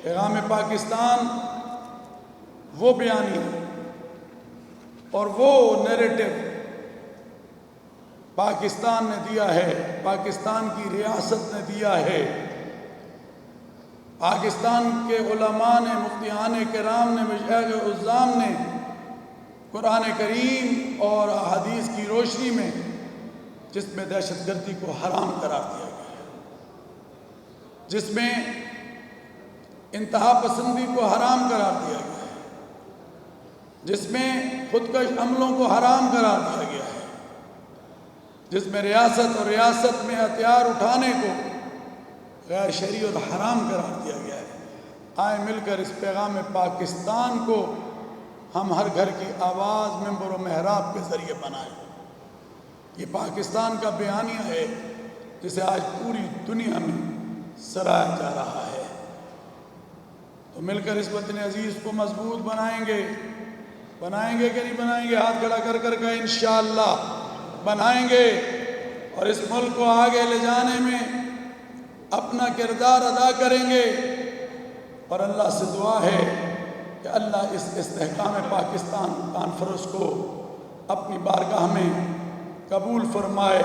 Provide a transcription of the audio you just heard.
پیغام پاکستان وہ بیانی اور وہ نیریٹو پاکستان نے دیا ہے، پاکستان کی ریاست نے دیا ہے، پاکستان کے علماء نے، مفتیان کرام نے، مشائخ عظام نے قرآن کریم اور احادیث کی روشنی میں جس میں دہشت گردی کو حرام قرار دیا گیا ہے، جس میں انتہا پسندی کو حرام قرار دیا گیا ہے، جس میں خودکش عملوں کو حرام قرار دیا گیا ہے، جس میں ریاست اور ریاست میں ہتھیار اٹھانے کو غیر شرعی اور حرام قرار دیا گیا ہے۔ آئیں مل کر اس پیغام پاکستان کو ہم ہر گھر کی آواز ممبر و محراب کے ذریعے بنائیں۔ یہ پاکستان کا بیانیہ ہے جسے آج پوری دنیا میں سراہا جا رہا ہے۔ تو مل کر اس وطن عزیز کو مضبوط بنائیں گے کہ نہیں بنائیں گے؟ ہاتھ کھڑا کر کر کے انشاءاللہ بنائیں گے، اور اس ملک کو آگے لے جانے میں اپنا کردار ادا کریں گے، اور اللہ سے دعا ہے کہ اللہ اس استحکام پاکستان کانفرنس کو اپنی بارگاہ میں قبول فرمائے۔